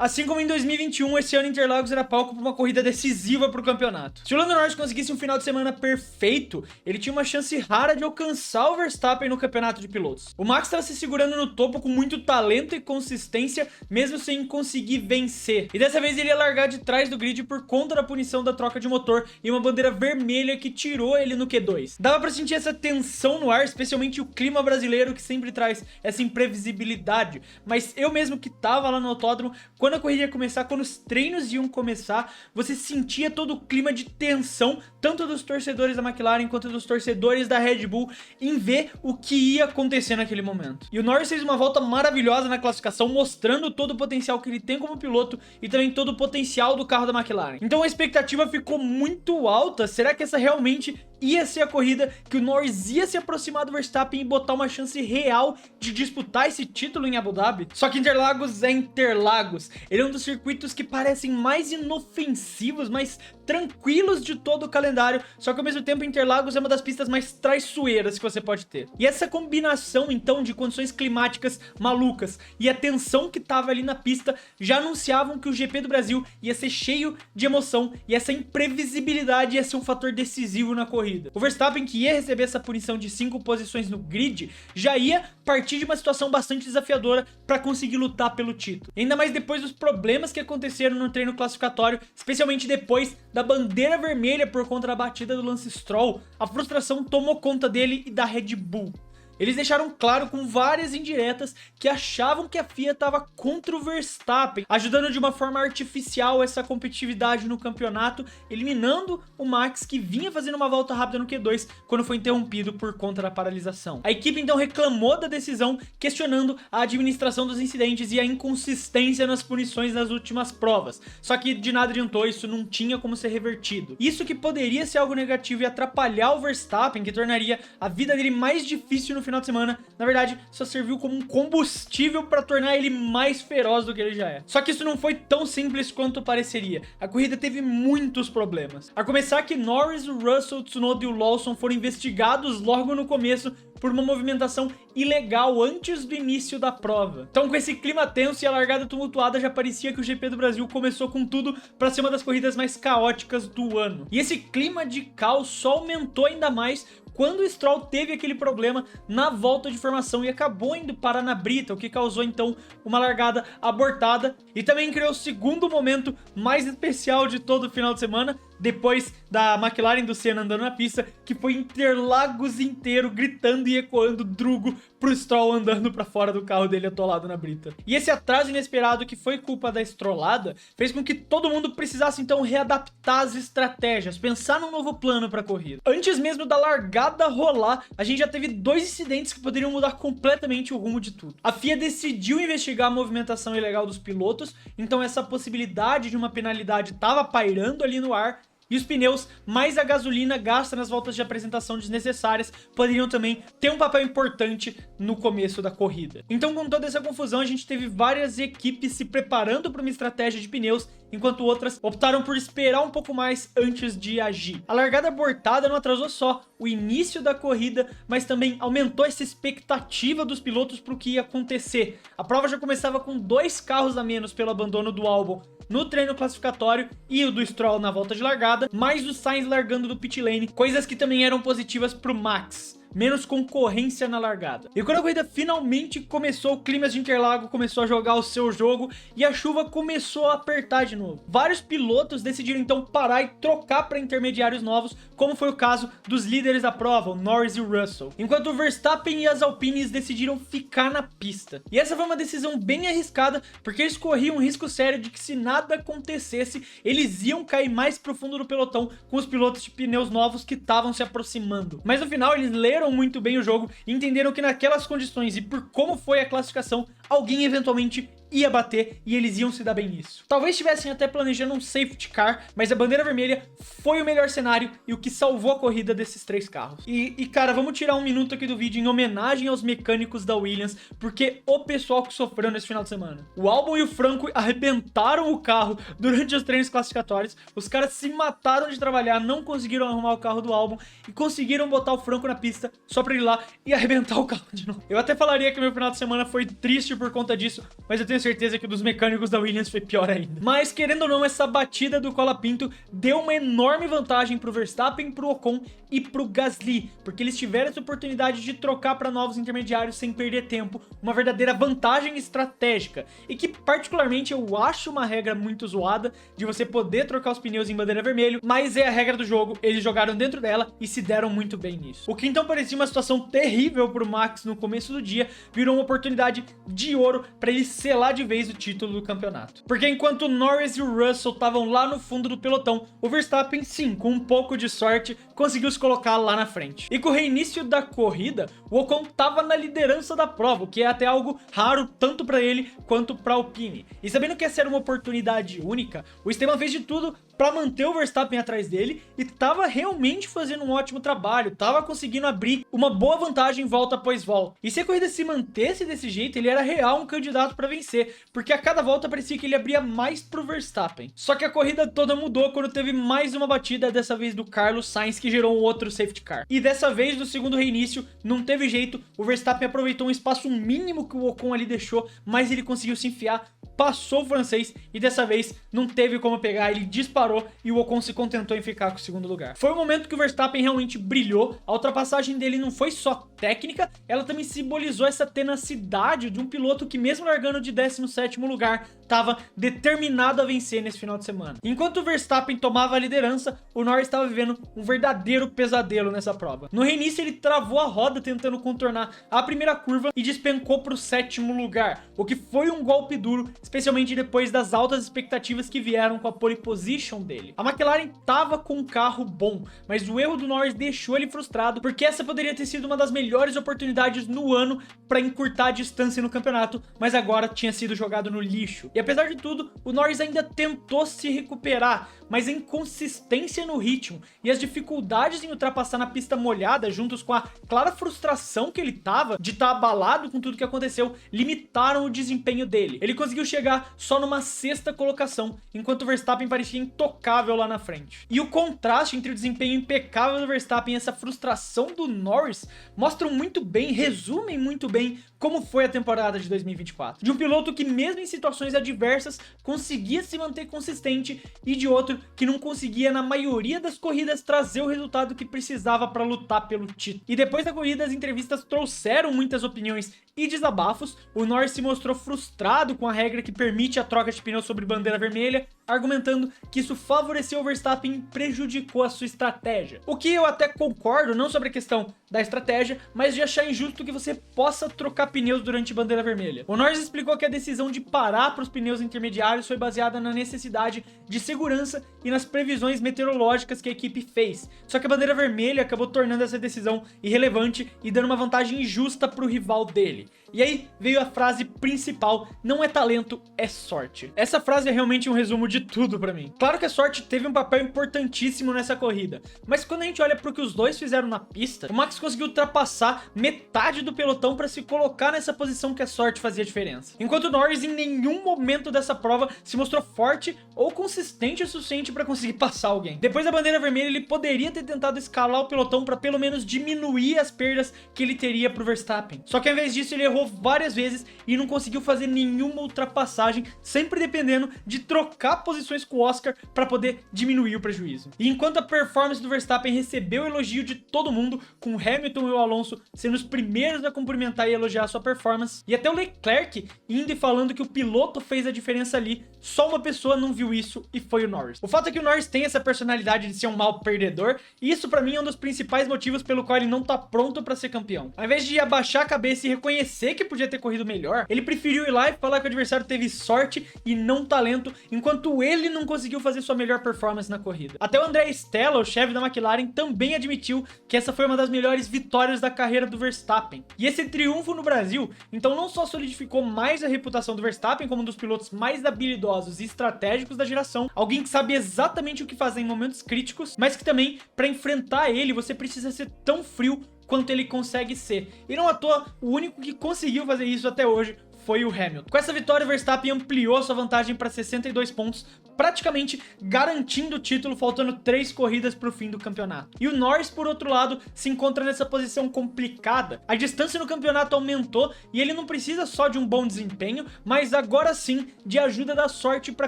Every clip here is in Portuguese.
Assim como em 2021, esse ano Interlagos era palco para uma corrida decisiva para o campeonato. Se o Lando Norris conseguisse um final de semana perfeito, ele tinha uma chance rara de alcançar o Verstappen no campeonato de pilotos. O Max estava se segurando no topo com muito talento e consistência, mesmo sem conseguir vencer. E dessa vez ele ia largar de trás do grid por conta da punição da troca de motor e uma bandeira vermelha que tirou ele no Q2. Dava pra sentir essa tensão no ar, especialmente o clima brasileiro que sempre traz essa imprevisibilidade, mas eu mesmo que tava lá no autódromo, quando a corrida ia começar, quando os treinos iam começar, você sentia todo o clima de tensão, tanto dos torcedores da McLaren quanto dos torcedores da Red Bull, em ver o que ia acontecer naquele momento. E o Norris fez uma volta maravilhosa na classificação, mostrando todo o potencial que ele tem como piloto e também todo o potencial do carro da McLaren. Então a expectativa ficou muito alta. Será que essa realmente ia ser a corrida que o Norris ia se aproximar do Verstappen e botar uma chance real de disputar esse título em Abu Dhabi? Só que Interlagos é Interlagos. Ele é um dos circuitos que parecem mais inofensivos, mais tranquilos de todo o calendário, só que ao mesmo tempo Interlagos é uma das pistas mais traiçoeiras que você pode ter. E essa combinação então de condições climáticas malucas e a tensão que tava ali na pista já anunciavam que o GP do Brasil ia ser cheio de emoção e essa imprevisibilidade ia ser um fator decisivo na corrida. O Verstappen, que ia receber essa punição de 5 posições no grid, já ia partir de uma situação bastante desafiadora para conseguir lutar pelo título. E ainda mais depois dos problemas que aconteceram no treino classificatório, especialmente depois da bandeira vermelha por conta da batida do Lance Stroll, a frustração tomou conta dele e da Red Bull. Eles deixaram claro com várias indiretas que achavam que a FIA estava contra o Verstappen, ajudando de uma forma artificial essa competitividade no campeonato, eliminando o Max, que vinha fazendo uma volta rápida no Q2 quando foi interrompido por conta da paralisação. A equipe então reclamou da decisão, questionando a administração dos incidentes e a inconsistência nas punições nas últimas provas. Só que de nada adiantou, isso não tinha como ser revertido. Isso que poderia ser algo negativo e atrapalhar o Verstappen, que tornaria a vida dele mais difícil no final de semana, na verdade, só serviu como um combustível para tornar ele mais feroz do que ele já é. Só que isso não foi tão simples quanto pareceria. A corrida teve muitos problemas. A começar que Norris, o Russell, o Tsunoda e o Lawson foram investigados logo no começo por uma movimentação ilegal antes do início da prova. Então, com esse clima tenso e a largada tumultuada, já parecia que o GP do Brasil começou com tudo para ser uma das corridas mais caóticas do ano. E esse clima de caos só aumentou ainda mais quando o Stroll teve aquele problema na volta de formação e acabou indo parar na brita, o que causou então uma largada abortada e também criou o segundo momento mais especial de todo o final de semana, depois da McLaren do Senna andando na pista, que foi Interlagos inteiro gritando e ecoando Drugo pro Stroll andando pra fora do carro dele atolado na brita. E esse atraso inesperado, que foi culpa da estrolada, fez com que todo mundo precisasse então readaptar as estratégias, pensar num novo plano pra corrida. Antes mesmo da largada rolar, a gente já teve 2 incidentes que poderiam mudar completamente o rumo de tudo. A FIA decidiu investigar a movimentação ilegal dos pilotos, então essa possibilidade de uma penalidade estava pairando ali no ar, e os pneus, mais a gasolina gasta nas voltas de apresentação desnecessárias, poderiam também ter um papel importante no começo da corrida. Então, com toda essa confusão, a gente teve várias equipes se preparando para uma estratégia de pneus, enquanto outras optaram por esperar um pouco mais antes de agir. A largada abortada não atrasou só o início da corrida, mas também aumentou essa expectativa dos pilotos para o que ia acontecer. A prova já começava com 2 carros a menos pelo abandono do Albon no treino classificatório e o do Stroll na volta de largada, mais o Sainz largando do pit lane, coisas que também eram positivas pro Max. Menos concorrência na largada. E quando a corrida finalmente começou, o clima de Interlagos começou a jogar o seu jogo e a chuva começou a apertar de novo. Vários pilotos decidiram então parar e trocar para intermediários novos, como foi o caso dos líderes da prova, o Norris e o Russell. Enquanto o Verstappen e as Alpines decidiram ficar na pista. E essa foi uma decisão bem arriscada, porque eles corriam um risco sério de que, se nada acontecesse, eles iam cair mais profundo no pelotão com os pilotos de pneus novos que estavam se aproximando. Mas no final eles leram muito bem o jogo e entenderam que naquelas condições e por como foi a classificação, alguém eventualmente ia bater e eles iam se dar bem nisso. Talvez estivessem até planejando um safety car, mas a bandeira vermelha foi o melhor cenário e o que salvou a corrida desses 3 carros. E cara, vamos tirar um minuto aqui do vídeo em homenagem aos mecânicos da Williams, porque o pessoal que sofreu nesse final de semana. O Albon e o Franco arrebentaram o carro durante os treinos classificatórios, os caras se mataram de trabalhar, não conseguiram arrumar o carro do Albon e conseguiram botar o Franco na pista só pra ele ir lá e arrebentar o carro de novo. Eu até falaria que meu final de semana foi triste por conta disso, mas eu tenho certeza que o dos mecânicos da Williams foi pior ainda. Mas, querendo ou não, essa batida do Colapinto deu uma enorme vantagem pro Verstappen, pro Ocon e pro Gasly, porque eles tiveram essa oportunidade de trocar para novos intermediários sem perder tempo, uma verdadeira vantagem estratégica, e que particularmente eu acho uma regra muito zoada de você poder trocar os pneus em bandeira vermelha, mas é a regra do jogo, eles jogaram dentro dela e se deram muito bem nisso. O que então parecia uma situação terrível pro Max no começo do dia, virou uma oportunidade de ouro para ele selar de vez o título do campeonato. Porque enquanto o Norris e o Russell estavam lá no fundo do pelotão, o Verstappen, sim, com um pouco de sorte, conseguiu se colocar lá na frente. E com o reinício da corrida, o Ocon tava na liderança da prova, o que é até algo raro tanto para ele quanto para a Alpine. E sabendo que essa era uma oportunidade única, o Esteban fez de tudo para manter o Verstappen atrás dele e tava realmente fazendo um ótimo trabalho, tava conseguindo abrir uma boa vantagem volta após volta. E se a corrida se mantesse desse jeito, ele era real um candidato para vencer, porque a cada volta parecia que ele abria mais pro Verstappen. Só que a corrida toda mudou quando teve mais uma batida, dessa vez do Carlos Sainz, que gerou um outro safety car. E dessa vez, no segundo reinício, não teve jeito, o Verstappen aproveitou um espaço mínimo que o Ocon ali deixou, mas ele conseguiu se enfiar, passou o francês e dessa vez não teve como pegar, ele disparou e o Ocon se contentou em ficar com o segundo lugar. Foi o momento que o Verstappen realmente brilhou, a ultrapassagem dele não foi só técnica, ela também simbolizou essa tenacidade de um piloto que mesmo largando de 17º lugar, estava determinado a vencer nesse final de semana. Enquanto o Verstappen tomava a liderança, o Norris estava vivendo um verdadeiro pesadelo nessa prova. No reinício ele travou a roda tentando contornar a primeira curva e despencou para o 7º lugar, o que foi um golpe duro, especialmente depois das altas expectativas que vieram com a pole position dele. A McLaren estava com um carro bom, mas o erro do Norris deixou ele frustrado, porque essa poderia ter sido uma das melhores oportunidades no ano para encurtar a distância no campeonato, mas agora tinha sido jogado no lixo. E apesar de tudo, o Norris ainda tentou se recuperar, mas a inconsistência no ritmo e as dificuldades em ultrapassar na pista molhada, juntos com a clara frustração que ele tava de estar abalado com tudo que aconteceu, limitaram o desempenho dele. Ele conseguiu chegar só numa 6ª colocação, enquanto o Verstappen parecia intocável lá na frente. E o contraste entre o desempenho impecável do Verstappen e essa frustração do Norris mostram muito bem, resumem muito bem como foi a temporada de 2024. De um piloto que mesmo em situações adversas conseguia se manter consistente e de outro que não conseguia na maioria das corridas trazer o resultado que precisava para lutar pelo título. E depois da corrida as entrevistas trouxeram muitas opiniões e desabafos. O Norris se mostrou frustrado com a regra que permite a troca de pneu sobre bandeira vermelha, argumentando que isso favoreceu o Verstappen e prejudicou a sua estratégia. O que eu até concordo, não sobre a questão da estratégia, mas de achar injusto que você possa trocar pneus durante bandeira vermelha. O Norris explicou que a decisão de parar para os pneus intermediários foi baseada na necessidade de segurança e nas previsões meteorológicas que a equipe fez. Só que a bandeira vermelha acabou tornando essa decisão irrelevante e dando uma vantagem injusta para o rival dele. E aí veio a frase principal: não é talento, é sorte. Essa frase é realmente um resumo de tudo pra mim. Claro que a sorte teve um papel importantíssimo nessa corrida, mas quando a gente olha pro que os dois fizeram na pista, o Max conseguiu ultrapassar metade do pelotão pra se colocar nessa posição que a sorte fazia diferença. Enquanto o Norris em nenhum momento dessa prova se mostrou forte ou consistente o suficiente pra conseguir passar alguém. Depois da bandeira vermelha ele poderia ter tentado escalar o pelotão pra pelo menos diminuir as perdas que ele teria pro Verstappen. Só que ao invés disso ele errou várias vezes e não conseguiu fazer nenhuma ultrapassagem, sempre dependendo de trocar posições com o Oscar para poder diminuir o prejuízo. E enquanto a performance do Verstappen recebeu elogio de todo mundo, com o Hamilton e o Alonso sendo os primeiros a cumprimentar e elogiar sua performance, e até o Leclerc indo e falando que o piloto fez a diferença ali, só uma pessoa não viu isso e foi o Norris. O fato é que o Norris tem essa personalidade de ser um mau perdedor, e isso para mim é um dos principais motivos pelo qual ele não tá pronto para ser campeão. Ao invés de abaixar a cabeça e reconhecer que podia ter corrido melhor, ele preferiu ir lá e falar que o adversário teve sorte e não talento, enquanto ele não conseguiu fazer sua melhor performance na corrida. Até o André Stella, o chefe da McLaren, também admitiu que essa foi uma das melhores vitórias da carreira do Verstappen. E esse triunfo no Brasil, então, não só solidificou mais a reputação do Verstappen como um dos pilotos mais habilidosos e estratégicos da geração, alguém que sabe exatamente o que fazer em momentos críticos, mas que também, para enfrentar ele, você precisa ser tão frio quanto ele consegue ser. E não à toa, o único que conseguiu fazer isso até hoje foi o Hamilton. Com essa vitória, o Verstappen ampliou sua vantagem para 62 pontos, praticamente garantindo o título, faltando 3 corridas para o fim do campeonato. E o Norris, por outro lado, se encontra nessa posição complicada. A distância no campeonato aumentou e ele não precisa só de um bom desempenho, mas agora sim de ajuda da sorte para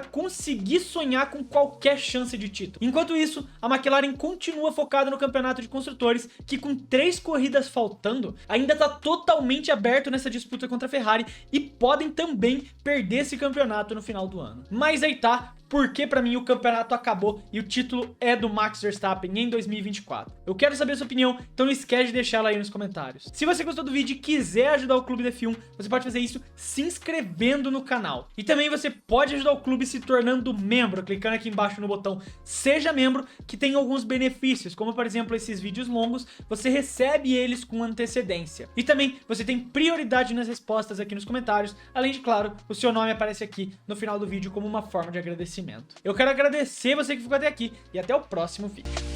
conseguir sonhar com qualquer chance de título. Enquanto isso, a McLaren continua focada no campeonato de construtores, que com 3 corridas faltando, ainda está totalmente aberto nessa disputa contra a Ferrari e podem também perder esse campeonato no final do ano. Mas aí tá, porque pra mim o campeonato acabou e o título é do Max Verstappen em 2024. Eu quero saber a sua opinião, então não esquece de deixar ela aí nos comentários. Se você gostou do vídeo e quiser ajudar o Clube F1, você pode fazer isso se inscrevendo no canal. E também você pode ajudar o clube se tornando membro, clicando aqui embaixo no botão Seja Membro, que tem alguns benefícios, como por exemplo esses vídeos longos, você recebe eles com antecedência. E também você tem prioridade nas respostas aqui nos comentários, além de, claro, o seu nome aparece aqui no final do vídeo como uma forma de agradecimento. Eu quero agradecer você que ficou até aqui e até o próximo vídeo.